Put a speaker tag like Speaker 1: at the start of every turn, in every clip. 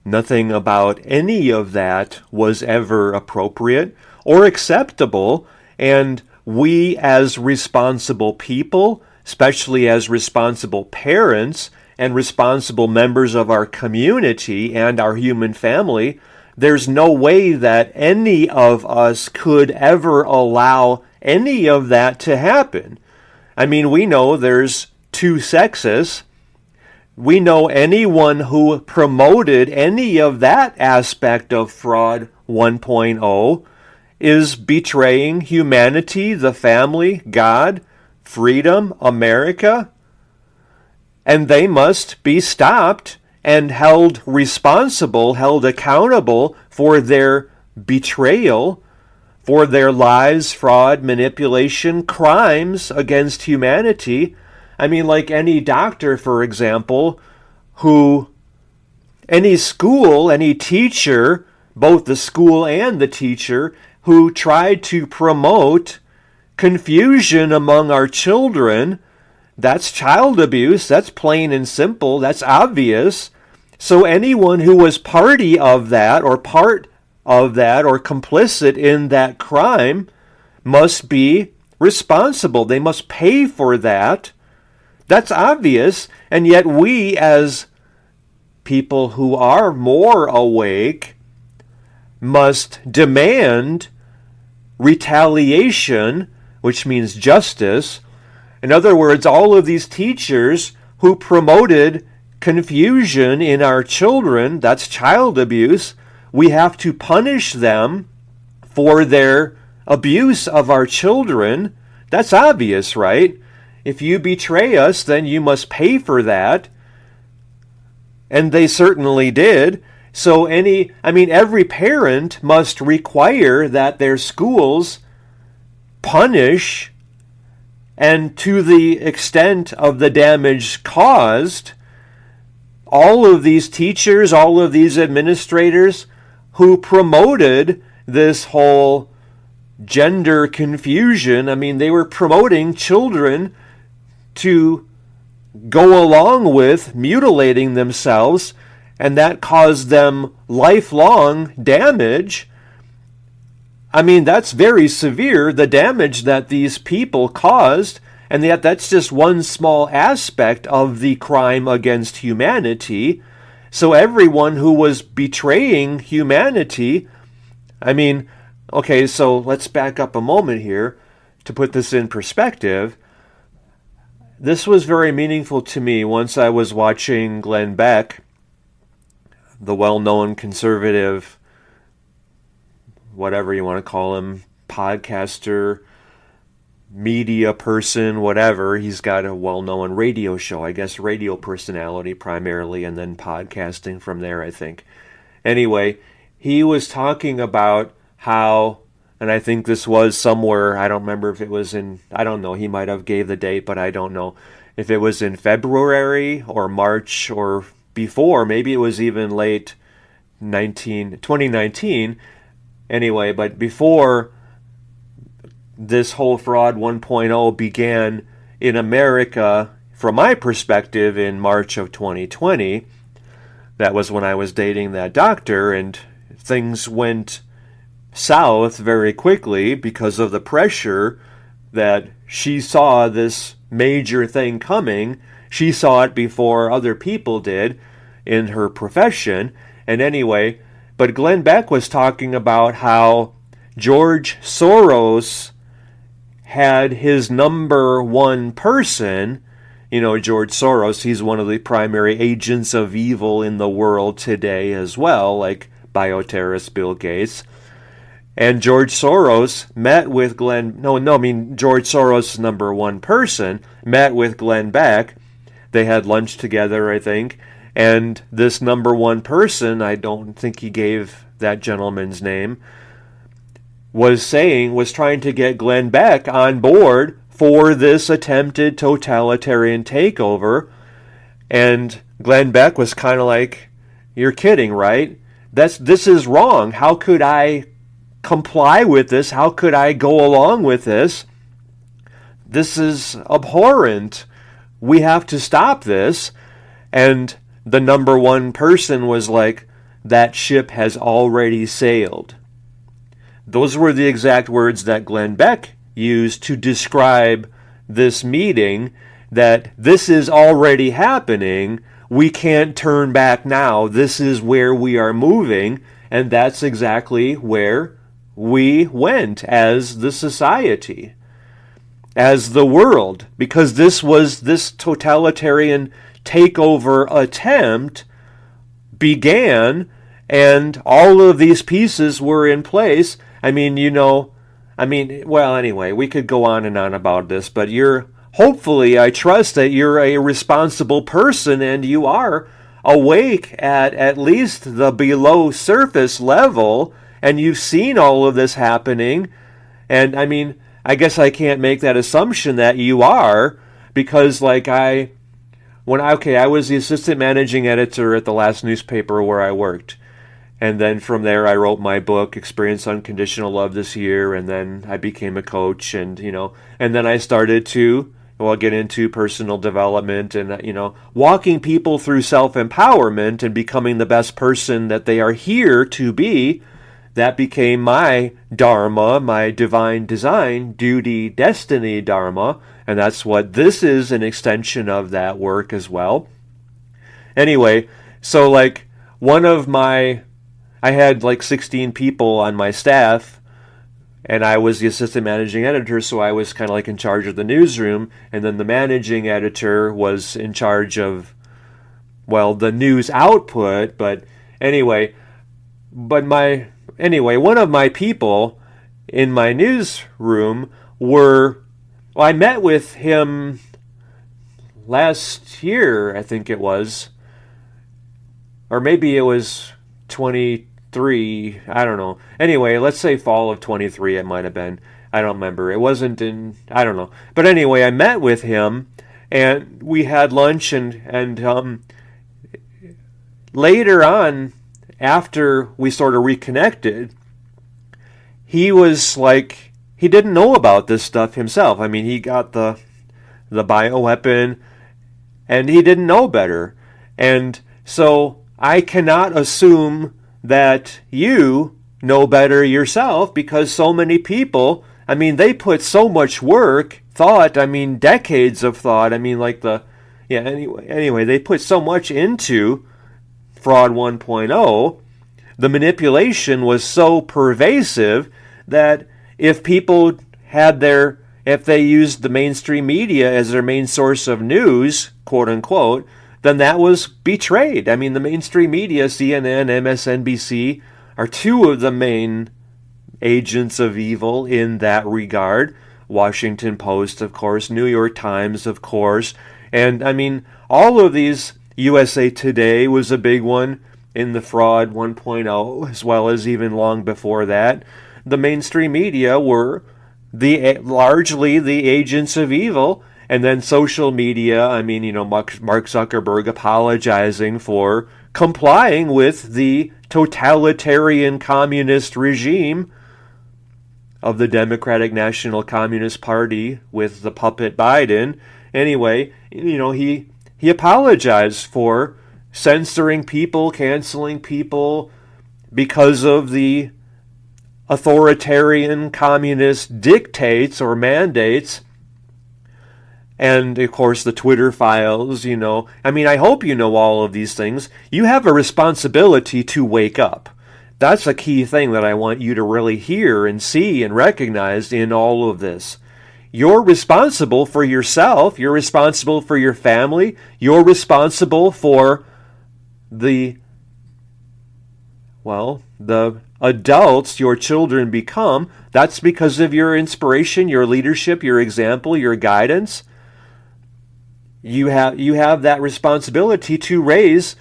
Speaker 1: Nothing about any of that was ever appropriate or acceptable, and we as responsible people, especially as responsible parents and responsible members of our community and our human family, there's no way that any of us could ever allow any of that to happen. I mean, we know there's two sexes. We know anyone who promoted any of that aspect of fraud 1.0 is betraying humanity, the family, God, freedom, America. And they must be stopped and held responsible, held accountable for their betrayal, for their lies, fraud, manipulation, crimes against humanity. I mean, like any doctor, for example, any school, any teacher, both the school and the teacher, who tried to promote confusion among our children, that's child abuse. That's plain and simple. That's obvious. So anyone who was party of that or part of that or complicit in that crime must be responsible. They must pay for that. That's obvious. And yet we, as people who are more awake, must demand retaliation, which means justice. In other words, all of these teachers who promoted confusion in our children, that's child abuse, we have to punish them for their abuse of our children. That's obvious, right? If you betray us, then you must pay for that. And they certainly did. So every parent must require that their schools punish, and to the extent of the damage caused, all of these teachers, all of these administrators who promoted this whole gender confusion. I mean, they were promoting children to go along with mutilating themselves, and that caused them lifelong damage. I mean, that's very severe, the damage that these people caused, and yet that's just one small aspect of the crime against humanity. So everyone who was betraying humanity, okay, so let's back up a moment here to put this in perspective. This was very meaningful to me once I was watching Glenn Beck, the well-known conservative, whatever you want to call him, podcaster, media person, whatever. He's got a well-known radio show, I guess radio personality primarily, and then podcasting from there, I think. Anyway, he was talking about how, and I think this was somewhere, I don't remember if it was I don't know, he might have gave the date, but I don't know if it was in February or March or before, maybe it was even late 2019. Anyway, but before this whole fraud 1.0 began in America, from my perspective, in March of 2020, that was when I was dating that doctor, and things went south very quickly because of the pressure that she saw this major thing coming. She saw it before other people did in her profession. And anyway, but Glenn Beck was talking about how George Soros had his number one person. You know, George Soros, he's one of the primary agents of evil in the world today as well, like bioterrorist Bill Gates. And George Soros met with George Soros' number one person met with Glenn Beck. They had lunch together, I think. And this number one person, I don't think he gave that gentleman's name, was trying to get Glenn Beck on board for this attempted totalitarian takeover. And Glenn Beck was kind of like, "You're kidding, right? This is wrong. How could I comply with this? How could I go along with this? This is abhorrent. We have to stop this." And the number one person was like, that ship has already sailed. Those were the exact words that Glenn Beck used to describe this meeting, that this is already happening. We can't turn back now. This is where we are moving, and that's exactly where we went as the society, as the world, because this totalitarian takeover attempt began, and all of these pieces were in place. Well, anyway, we could go on and on about this, but hopefully, I trust that you're a responsible person and you are awake at least the below surface level, and you've seen all of this happening. And I guess I can't make that assumption that you are, because I was the assistant managing editor at the last newspaper where I worked. And then from there, I wrote my book, Experience Unconditional Love, this year, and then I became a coach, and then I started to get into personal development and, walking people through self-empowerment and becoming the best person that they are here to be. That became my dharma, my divine design, duty, destiny dharma, and that's what this is, an extension of that work as well. Anyway, so I had 16 people on my staff, and I was the assistant managing editor, so I was kind of in charge of the newsroom, and then the managing editor was in charge of, the news output. But anyway, one of my people in my newsroom I met with him last year, I think it was, or maybe it was 23, I don't know. Anyway, let's say fall of 23 it might have been. I don't remember. It wasn't I don't know. But anyway, I met with him and we had lunch and later on, after we sort of reconnected, he was he didn't know about this stuff himself. He got the bioweapon and he didn't know better. And so I cannot assume that you know better yourself, because so many people, they put so much work, thought, decades of thought. Anyway, they put so much into Fraud 1.0. The manipulation was so pervasive that if people if they used the mainstream media as their main source of news, quote unquote, then that was betrayed. The mainstream media, CNN, MSNBC, are two of the main agents of evil in that regard. Washington Post, of course, New York Times, of course. And all of these, USA Today was a big one in the Fraud 1.0, as well as even long before that. The mainstream media were largely the agents of evil. And then social media, Mark Zuckerberg apologizing for complying with the totalitarian communist regime of the Democratic National Communist Party with the puppet Biden. Anyway, he apologized for censoring people, canceling people because of the authoritarian communist dictates or mandates. And, of course, the Twitter files, I hope you know all of these things. You have a responsibility to wake up. That's a key thing that I want you to really hear and see and recognize in all of this. You're responsible for yourself. You're responsible for your family. You're responsible for the adults your children become. That's because of your inspiration, your leadership, your example, your guidance. You have that responsibility to raise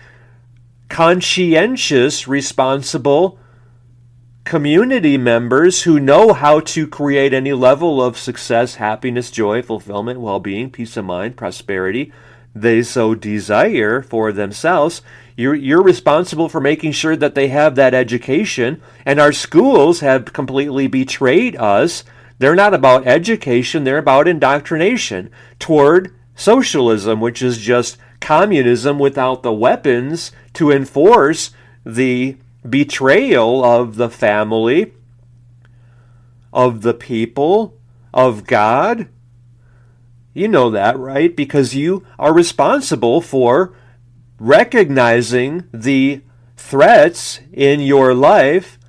Speaker 1: conscientious, responsible community members who know how to create any level of success, happiness, joy, fulfillment, well-being, peace of mind, prosperity they so desire for themselves. You're responsible for making sure that they have that education, and our schools have completely betrayed us. They're not about education, they're about indoctrination toward socialism, which is just communism without the weapons to enforce the betrayal of the family, of the people, of God. You know that, right? Because you are responsible for recognizing the threats in your life,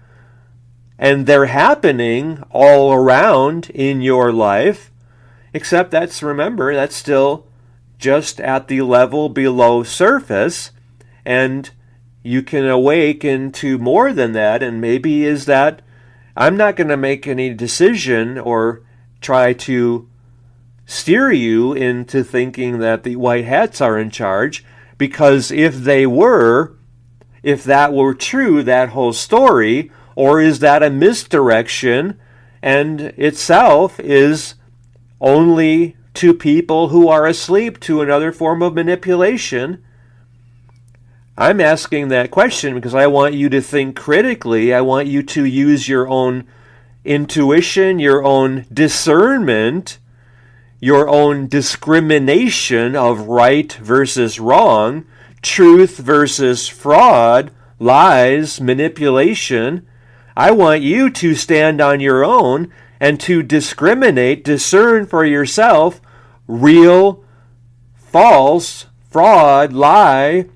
Speaker 1: and they're happening all around in your life, except remember, that's still just at the level below surface, and you can awaken to more than that. And maybe is that I'm not going to make any decision or try to steer you into thinking that the white hats are in charge, because if that were true, that whole story, or is that a misdirection and itself is only to people who are asleep to another form of manipulation? I'm asking that question because I want you to think critically. I want you to use your own intuition, your own discernment, your own discrimination of right versus wrong, truth versus fraud, lies, manipulation. I want you to stand on your own and to discriminate, discern for yourself real, false, fraud, lie,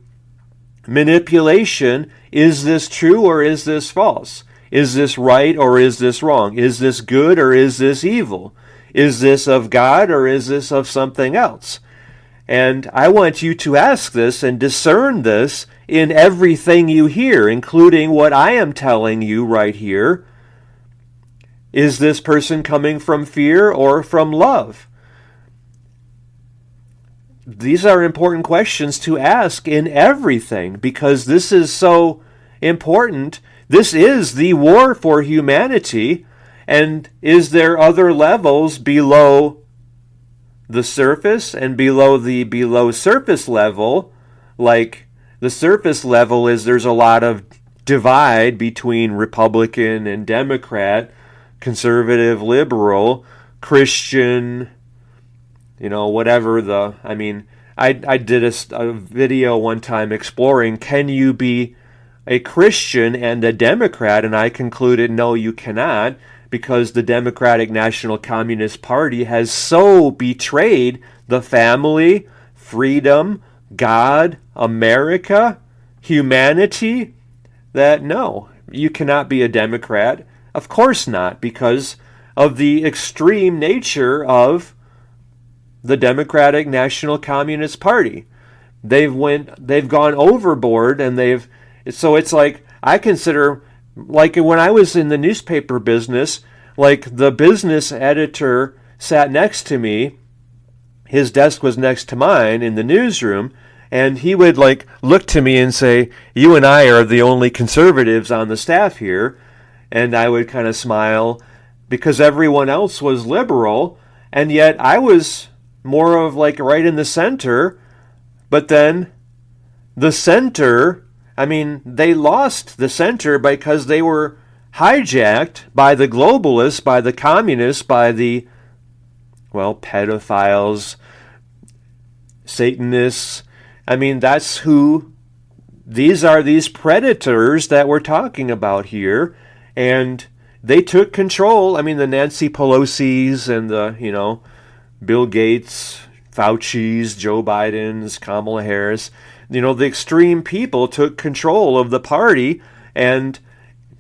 Speaker 1: manipulation. Is this true or is this false? Is this right or is this wrong? Is this good or is this evil? Is this of God or is this of something else? And I want you to ask this and discern this in everything you hear, including what I am telling you right here. Is this person coming from fear or from love? These are important questions to ask in everything, because this is so important. This is the war for humanity. And is there other levels below the surface and below the below surface level? Like the surface level is there's a lot of divide between Republican and Democrat, conservative, liberal, Christian, whatever I did a video one time exploring, can you be a Christian and a Democrat? And I concluded, no, you cannot, because the Democratic National Communist Party has so betrayed the family, freedom, God, America, humanity, that no, you cannot be a Democrat. Of course not, because of the extreme nature of the Democratic National Communist Party. They've gone overboard, and so it's like, I consider, like when I was in the newspaper business, like the business editor sat next to me, his desk was next to mine in the newsroom, and he would look to me and say, you and I are the only conservatives on the staff here. And I would kind of smile because everyone else was liberal, and yet I was more of right in the center. But then the center, they lost the center because they were hijacked by the globalists, by the communists, by the, pedophiles, Satanists. That's who, these are these predators that we're talking about here. And they took control. The Nancy Pelosi's and the, Bill Gates, Fauci's, Joe Biden's, Kamala Harris, the extreme people took control of the party, and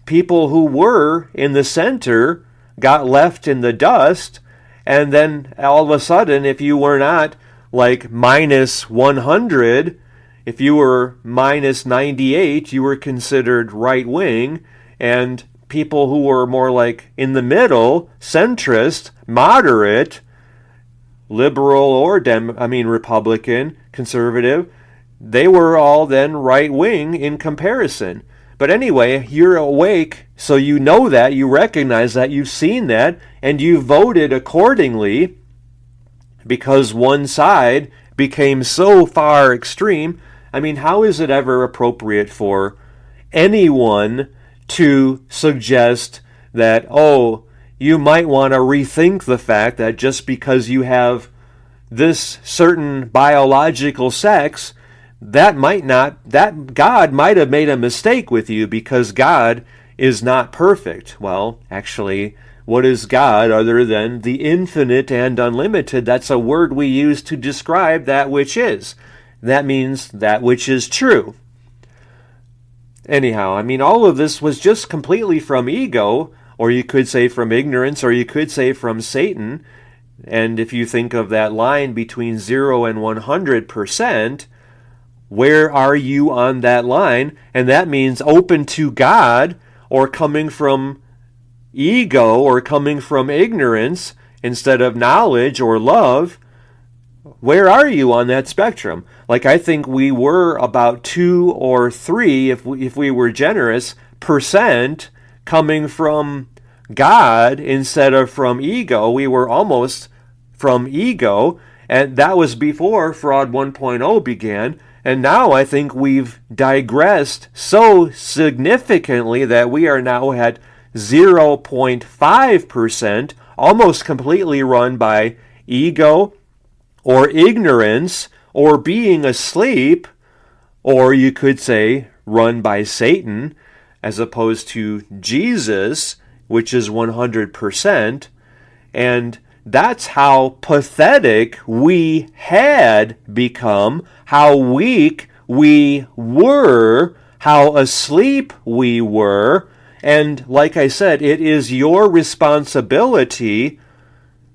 Speaker 1: people who were in the center got left in the dust. And then all of a sudden, if you were not minus 100, if you were minus 98, you were considered right wing, and people who were more in the middle, centrist, moderate, liberal or Republican, conservative, they were all then right wing in comparison. But anyway, you're awake, so you know that, you recognize that, you've seen that, and you voted accordingly, because one side became so far extreme. How is it ever appropriate for anyone to suggest that, you might want to rethink the fact that just because you have this certain biological sex, that God might have made a mistake with you because God is not perfect. Well, actually, what is God other than the infinite and unlimited? That's a word we use to describe that which is. That means that which is true. Anyhow, I mean, all of this was just completely from ego, or you could say from ignorance, or you could say from Satan. And if you think of that line between 0 and 100%, where are you on that line? And that means open to God, or coming from ego, or coming from ignorance instead of knowledge or love. Where are you on that spectrum? Like, I think we were about 2 or 3, if we were generous, percent coming from God instead of from ego. We were almost from ego, and that was before Fraud 1.0 began. And now I think we've digressed so significantly that we are now at 0.5%, almost completely run by ego or ignorance or being asleep, or you could say run by Satan, as opposed to Jesus, which is 100%. And that's how pathetic we had become, how weak we were, how asleep we were. And like I said, it is your responsibility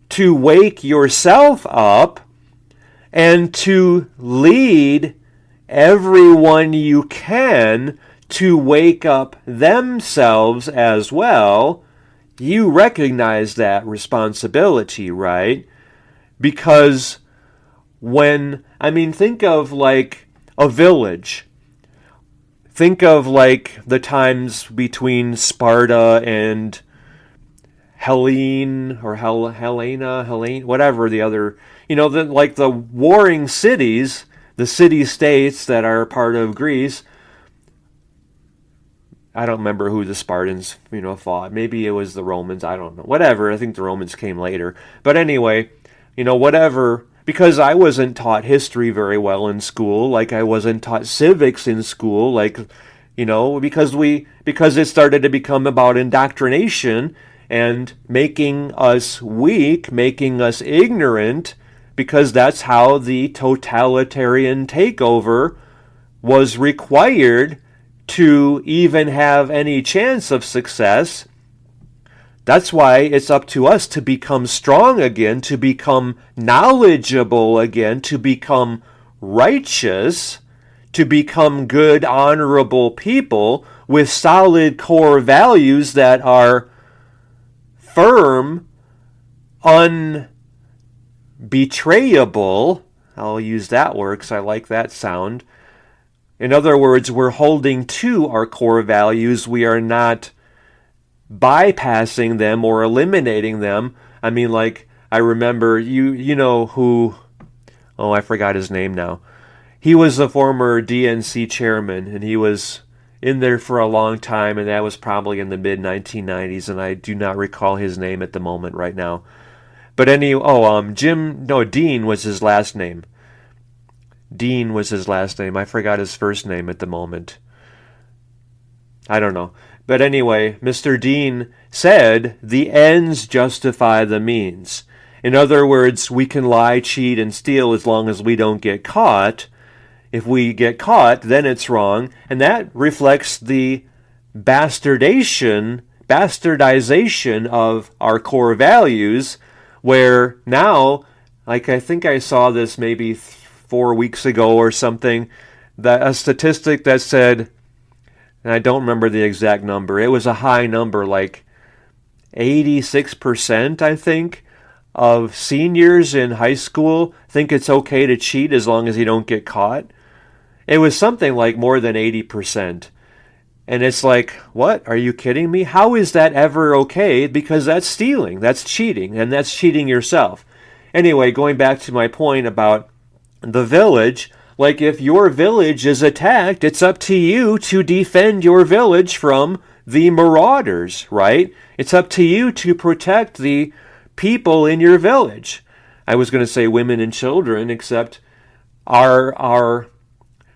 Speaker 1: to wake yourself up and to lead everyone you can to wake up themselves as well. You recognize that responsibility, right? Because think of like a village. Think of like the times between Sparta and Helene, whatever the other, the warring cities, the city-states that are part of Greece. I don't remember who the Spartans, fought. Maybe it was the Romans. I don't know. Whatever. I think the Romans came later. But anyway, whatever. Because I wasn't taught history very well in school, like I wasn't taught civics in school, because it started to become about indoctrination and making us weak, making us ignorant, because that's how the totalitarian takeover was required to even have any chance of success. That's why it's up to us to become strong again, to become knowledgeable again, to become righteous, to become good, honorable people with solid core values that are firm, unbetrayable. I'll use that word because I like that sound. In other words, we're holding to our core values. We are not bypassing them or eliminating them. I remember, you know who, I forgot his name now. He was the former DNC chairman, and he was in there for a long time, and that was probably in the mid-1990s, and I do not recall his name at the moment right now. But Dean was his last name. Dean was his last name. I forgot his first name at the moment. I don't know. But anyway, Mr. Dean said, the ends justify the means. In other words, we can lie, cheat, and steal as long as we don't get caught. If we get caught, then it's wrong. And that reflects the bastardization of our core values, where now, I think I saw this maybe 4 weeks ago or something, that a statistic that said, and I don't remember the exact number, it was a high number, like 86%, I think, of seniors in high school think it's okay to cheat as long as you don't get caught. It was something like more than 80%. And it's like, what? Are you kidding me? How is that ever okay? Because that's stealing, that's cheating, and that's cheating yourself. Anyway, going back to my point about the village, like if your village is attacked, it's up to you to defend your village from the marauders, right? It's up to you to protect the people in your village. I was going to say women and children, except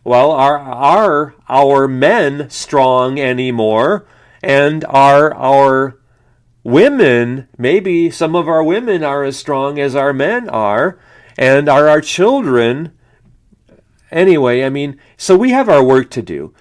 Speaker 1: Well, are our men strong anymore? And are our women, maybe some of our women are as strong as our men are? And are our children? Anyway, I mean, so we have our work to do.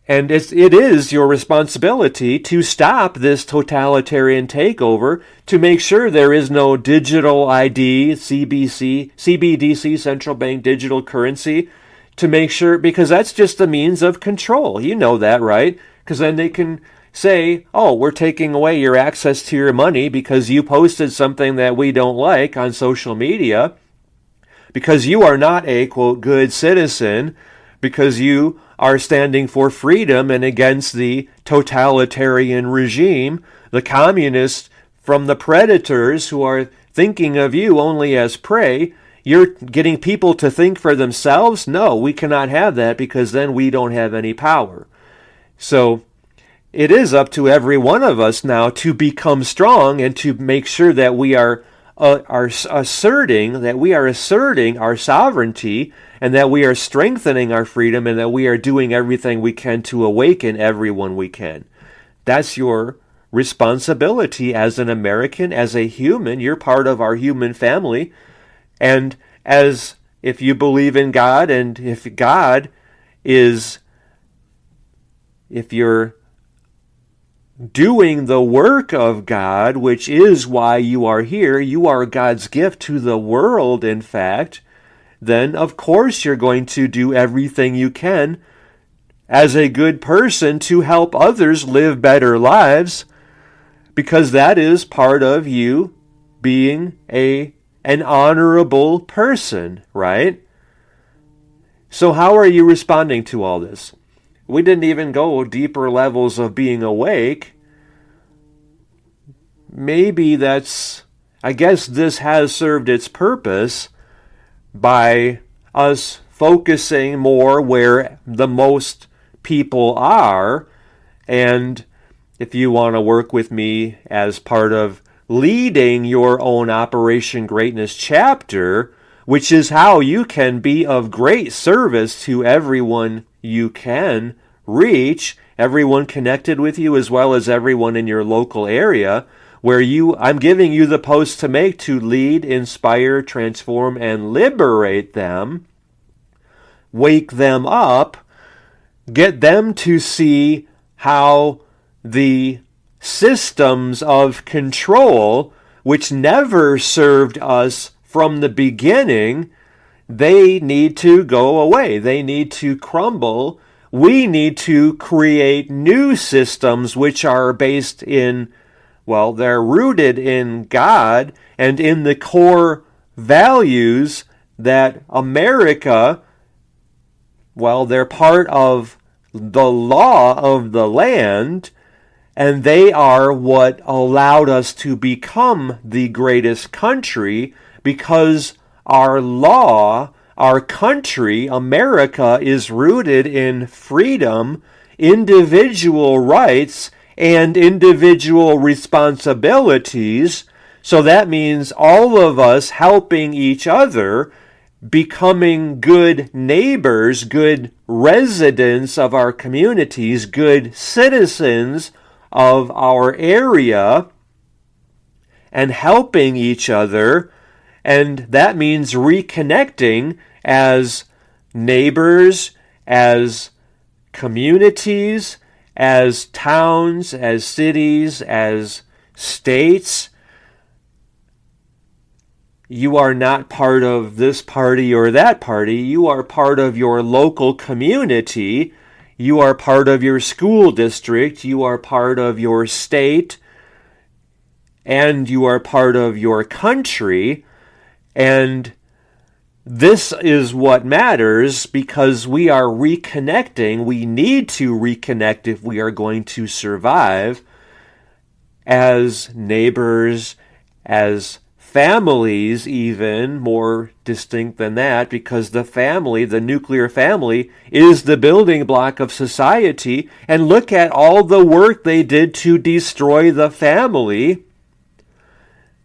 Speaker 1: And it is your responsibility to stop this totalitarian takeover, to make sure there is no digital ID, CBDC, central bank digital currency, to make sure, because that's just a means of control. You know that, right? Because then they can say, oh, we're taking away your access to your money because you posted something that we don't like on social media, because you are not a, quote, good citizen, because you are standing for freedom and against the totalitarian regime, the communists from the predators who are thinking of you only as prey. You're getting people to think for themselves? No, we cannot have that, because then we don't have any power. So it is up to every one of us now to become strong and to make sure that we are asserting our sovereignty, and that we are strengthening our freedom, and that we are doing everything we can to awaken everyone we can. That's your responsibility as an American, as a human. You're part of our human family. And if you believe in God, and if you're doing the work of God, which is why you are here, you are God's gift to the world, in fact, then of course you're going to do everything you can as a good person to help others live better lives, because that is part of you being an honorable person, right? So how are you responding to all this? We didn't even go deeper levels of being awake. Maybe I guess this has served its purpose by us focusing more where the most people are. And if you want to work with me as part of leading your own Operation Greatness chapter, which is how you can be of great service to everyone you can reach, everyone connected with you, as well as everyone in your local area, where I'm giving you the post to make to lead, inspire, transform, and liberate them, wake them up, get them to see how the systems of control, which never served us from the beginning, they need to go away. They need to crumble. We need to create new systems which are based in, well, they're rooted in God and in the core values that America, well, they're part of the law of the land, and they are what allowed us to become the greatest country, because our law, our country, America, is rooted in freedom, individual rights, and individual responsibilities. So that means all of us helping each other, becoming good neighbors, good residents of our communities, good citizens of our area, and helping each other. And that means reconnecting as neighbors, as communities, as towns, as cities, as states. You are not part of this party or that party. You are part of your local community. You are part of your school district. You are part of your state. And you are part of your country. And this is what matters, because we are reconnecting. We need to reconnect if we are going to survive as neighbors, as families, even more distinct than that, because the family, the nuclear family, is the building block of society. And look at all the work they did to destroy the family.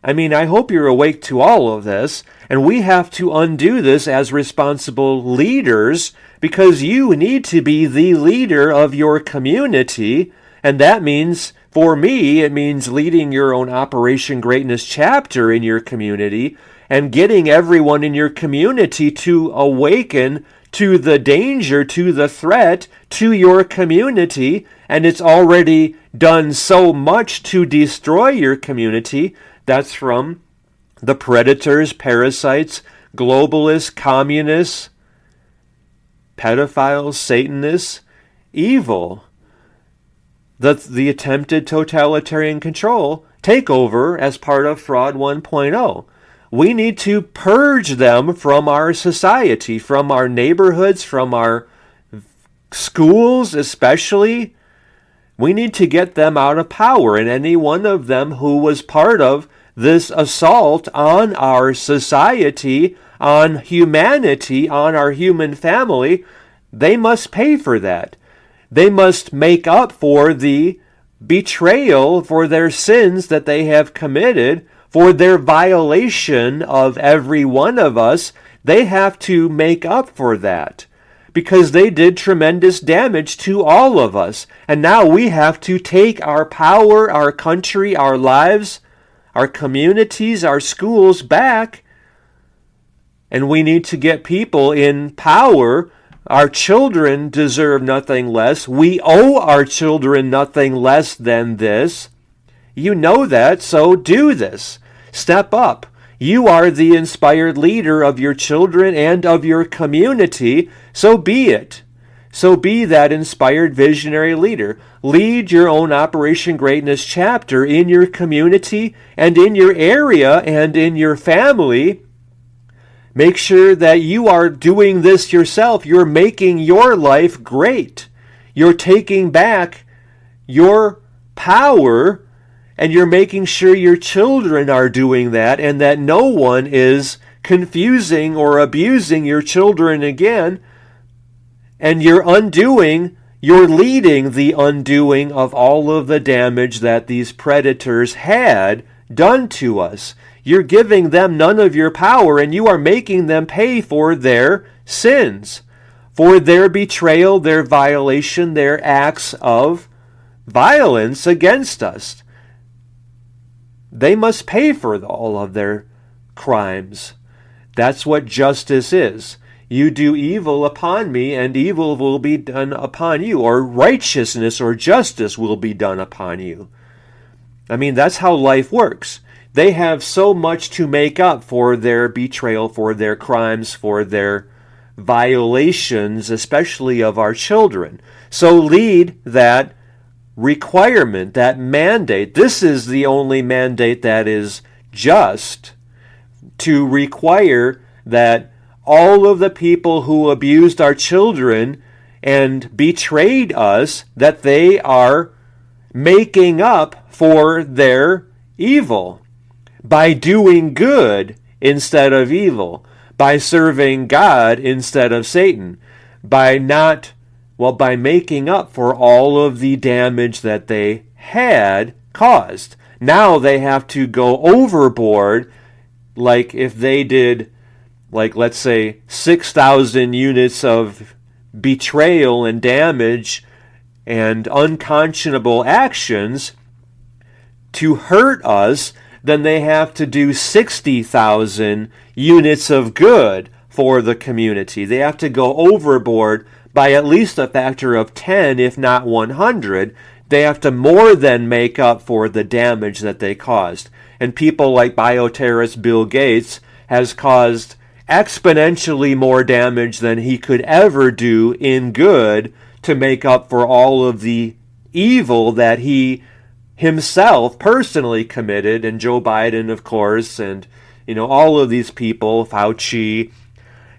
Speaker 1: I mean, I hope you're awake to all of this, and we have to undo this as responsible leaders, because you need to be the leader of your community, and that means, for me, it means leading your own Operation Greatness chapter in your community, and getting everyone in your community to awaken to the danger, to the threat, to your community, and it's already done so much to destroy your community. That's from the predators, parasites, globalists, communists, pedophiles, Satanists, evil. The attempted totalitarian control takeover as part of Fraud 1.0. We need to purge them from our society, from our neighborhoods, from our schools especially. We need to get them out of power, and any one of them who was part of this assault on our society, on humanity, on our human family, they must pay for that. They must make up for the betrayal, for their sins that they have committed, for their violation of every one of us. They have to make up for that, because they did tremendous damage to all of us. And now we have to take our power, our country, our lives, our communities, our schools back. And we need to get people in power. Our children deserve nothing less. We owe our children nothing less than this. You know that, so do this. Step up. You are the inspired leader of your children and of your community, so be it. So be that inspired visionary leader. Lead your own Operation Greatness chapter in your community and in your area and in your family. Make sure that you are doing this yourself. You're making your life great. You're taking back your power, and you're making sure your children are doing that, and that no one is confusing or abusing your children again. And you're leading the undoing of all of the damage that these predators had done to us. You're giving them none of your power, and you are making them pay for their sins, for their betrayal, their violation, their acts of violence against us. They must pay for all of their crimes. That's what justice is. You do evil upon me, and evil will be done upon you, or righteousness or justice will be done upon you. I mean, that's how life works. They have so much to make up for their betrayal, for their crimes, for their violations, especially of our children. So lead that requirement, that mandate. This is the only mandate that is just, to require that all of the people who abused our children and betrayed us, that they are making up for their evil by doing good instead of evil, by serving God instead of Satan, by making up for all of the damage that they had caused. Now they have to go overboard, like if they did, like let's say 6,000 units of betrayal and damage and unconscionable actions to hurt us, then they have to do 60,000 units of good for the community. They have to go overboard by at least a factor of 10, if not 100. They have to more than make up for the damage that they caused. And people like bioterrorist Bill Gates has caused exponentially more damage than he could ever do in good to make up for all of the evil that he himself personally committed, and Joe Biden, of course, and all of these people, Fauci,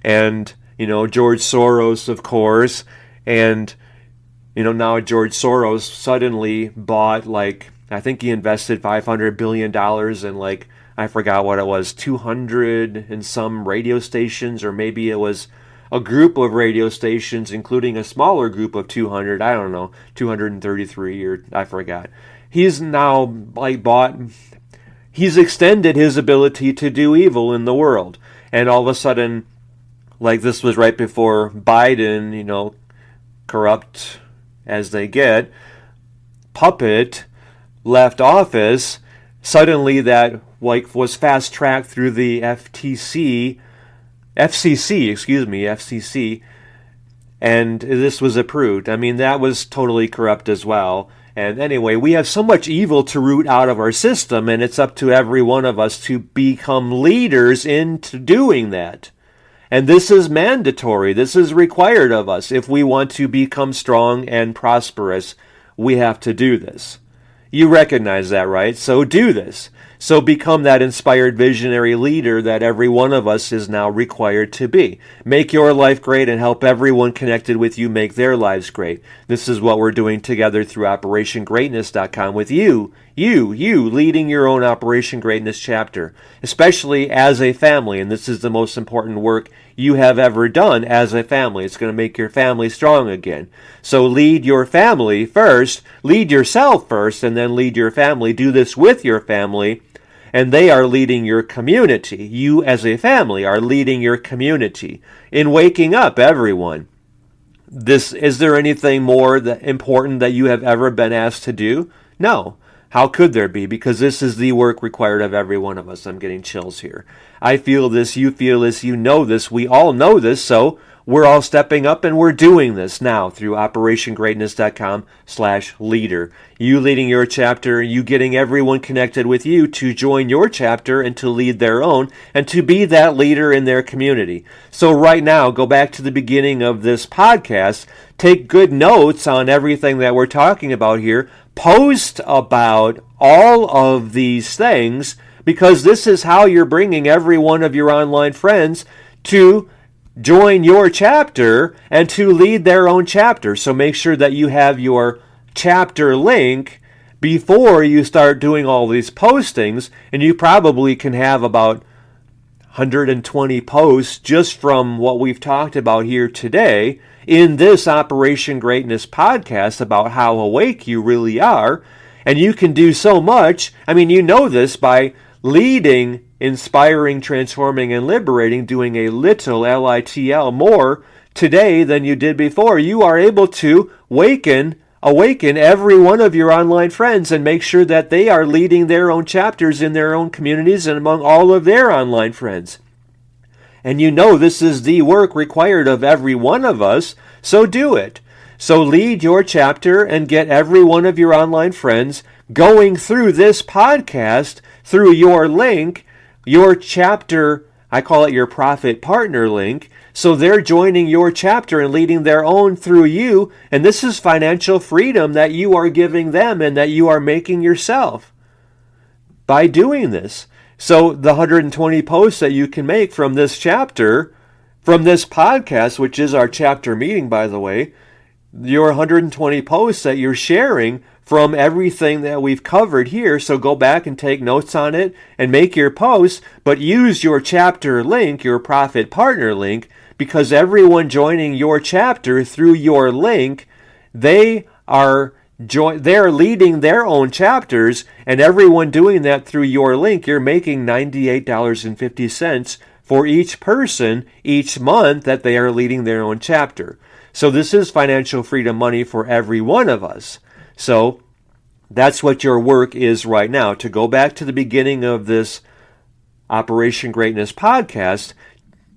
Speaker 1: and George Soros, of course, and now George Soros suddenly bought, I think he invested $500 billion in I forgot what it was, 200 and some radio stations, or maybe it was a group of radio stations, including a smaller group of 200, I don't know, 233, or I forgot. He's now bought He's extended his ability to do evil in the world. And all of a sudden, like this was right before Biden, corrupt as they get, puppet, left office, suddenly that was fast-tracked through the FCC, and this was approved. I mean, that was totally corrupt as well. And anyway, we have so much evil to root out of our system, and it's up to every one of us to become leaders into doing that. And this is mandatory. This is required of us. If we want to become strong and prosperous, we have to do this. You recognize that, right? So do this. So become that inspired visionary leader that every one of us is now required to be. Make your life great and help everyone connected with you make their lives great. This is what we're doing together through OperationGreatness.com with you leading your own Operation Greatness chapter, especially as a family. And this is the most important work you have ever done as a family. It's going to make your family strong again. So lead your family first, lead yourself first, and then lead your family. Do this with your family, and they are leading your community. You as a family are leading your community in waking up everyone. Is there anything more important that you have ever been asked to do? No. How could there be? Because this is the work required of every one of us. I'm getting chills here. I feel this, you feel this, you know this, we all know this, so we're all stepping up and we're doing this now through OperationGreatness.com/leader. You leading your chapter, you getting everyone connected with you to join your chapter and to lead their own and to be that leader in their community. So right now, go back to the beginning of this podcast, take good notes on everything that we're talking about here, post about all of these things, because this is how you're bringing every one of your online friends to join your chapter and to lead their own chapter. So make sure that you have your chapter link before you start doing all these postings, and you probably can have about 120 posts just from what we've talked about here today in this Operation Greatness podcast about how awake you really are. And you can do so much. I mean, you know this by leading, inspiring, transforming, and liberating, doing a little, L-I-T-L, more today than you did before. You are able to awaken every one of your online friends and make sure that they are leading their own chapters in their own communities and among all of their online friends. And you know this is the work required of every one of us, so do it. So lead your chapter and get every one of your online friends going through this podcast, through your link, your chapter, I call it your profit partner link, so they're joining your chapter and leading their own through you, and this is financial freedom that you are giving them and that you are making yourself by doing this. So the 120 posts that you can make from this chapter, from this podcast, which is our chapter meeting, by the way, your 120 posts that you're sharing from everything that we've covered here. So go back and take notes on it and make your posts, but use your chapter link, your profit partner link, because everyone joining your chapter through your link, they're leading their own chapters, and everyone doing that through your link, you're making $98.50 for each person each month that they are leading their own chapter. So this is financial freedom money for every one of us. So that's what your work is right now. To go back to the beginning of this Operation Greatness podcast,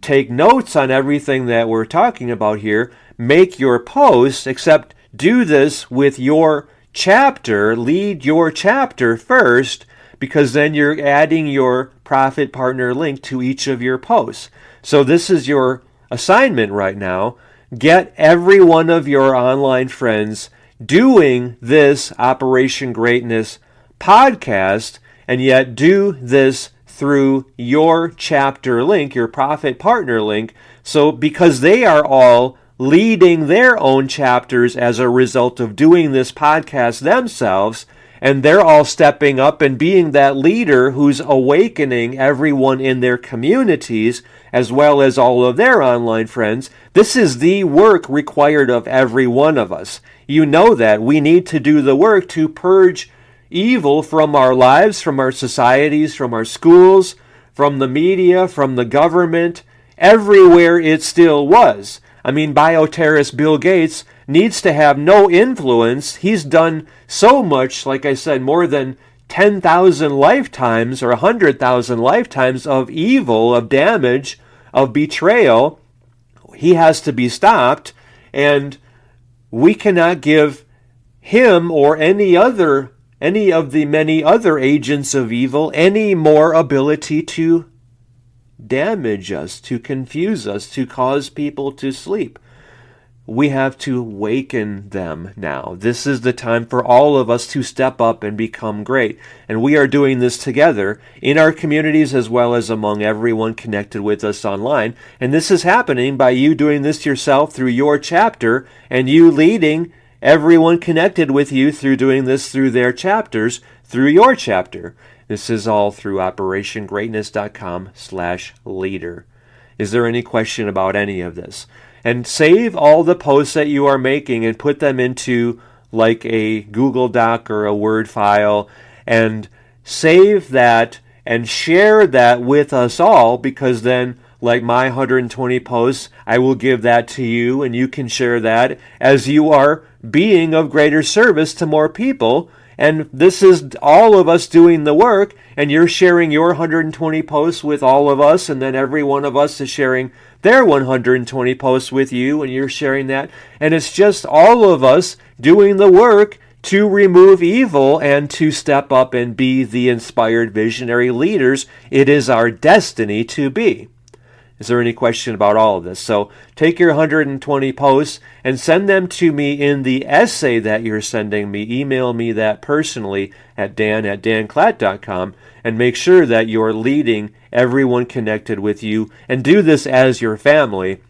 Speaker 1: take notes on everything that we're talking about here, make your posts, except do this with your chapter, lead your chapter first, because then you're adding your profit partner link to each of your posts. So this is your assignment right now. Get every one of your online friends doing this Operation Greatness podcast, and yet do this through your chapter link, your profit partner link, so because they are all leading their own chapters as a result of doing this podcast themselves, and they're all stepping up and being that leader who's awakening everyone in their communities as well as all of their online friends. This is the work required of every one of us. You know that we need to do the work to purge evil from our lives, from our societies, from our schools, from the media, from the government, everywhere it still was. I mean, bioterrorist Bill Gates needs to have no influence. He's done so much, like I said, more than 10,000 lifetimes or 100,000 lifetimes of evil, of damage, of betrayal. He has to be stopped, and we cannot give him or any of the many other agents of evil any more ability to damage us, to confuse us, to cause people to sleep. We have to waken them now. This is the time for all of us to step up and become great. And we are doing this together in our communities as well as among everyone connected with us online. And this is happening by you doing this yourself through your chapter, and you leading everyone connected with you through doing this through their chapters, through your chapter. This is all through operationgreatness.com/leader. Is there any question about any of this? And save all the posts that you are making and put them into like a Google Doc or a Word file, and save that and share that with us all, because then, like my 120 posts, I will give that to you and you can share that as you are being of greater service to more people. And this is all of us doing the work, and you're sharing your 120 posts with all of us, and then every one of us is sharing their 120 posts with you, and you're sharing that. And it's just all of us doing the work to remove evil and to step up and be the inspired visionary leaders it is our destiny to be. Is there any question about all of this? So take your 120 posts and send them to me in the essay that you're sending me. Email me that personally at dan@danclatt.com, and make sure that you're leading everyone connected with you, and do this as your family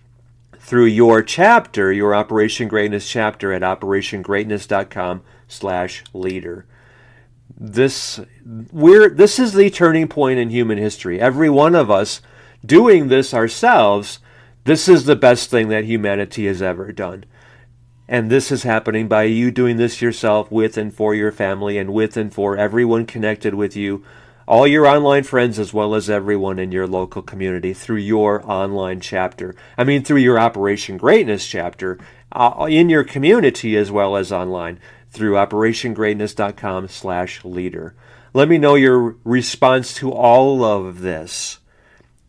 Speaker 1: through your chapter, your Operation Greatness chapter at operationgreatness.com/leader. This is the turning point in human history. Every one of us doing this ourselves, this is the best thing that humanity has ever done. And this is happening by you doing this yourself with and for your family, and with and for everyone connected with you, all your online friends as well as everyone in your local community through your online chapter. I mean, through your Operation Greatness chapter in your community as well as online through operationgreatness.com/leader. Let me know your response to all of this,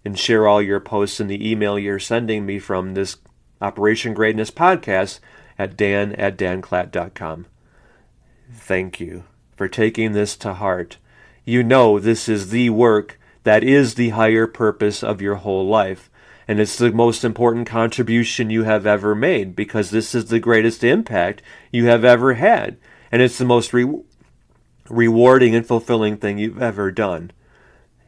Speaker 1: and share all your posts in the email you're sending me from this Operation Greatness podcast at dan@danclatt.com. Thank you for taking this to heart. You know this is the work that is the higher purpose of your whole life. And it's the most important contribution you have ever made, because this is the greatest impact you have ever had. And it's the most rewarding and fulfilling thing you've ever done.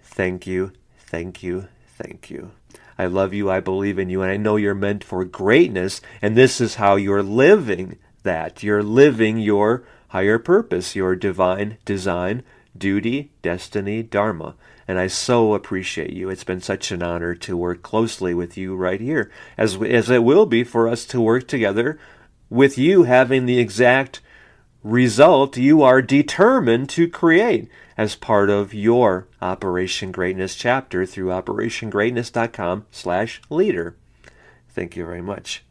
Speaker 1: Thank you, thank you, thank you. I love you, I believe in you, and I know you're meant for greatness, and this is how you're living that. You're living your higher purpose, your divine design, duty, destiny, dharma. And I so appreciate you. It's been such an honor to work closely with you right here, as it will be for us to work together with you having the exact result you are determined to create as part of your Operation Greatness chapter through operationgreatness.com/leader. Thank you very much.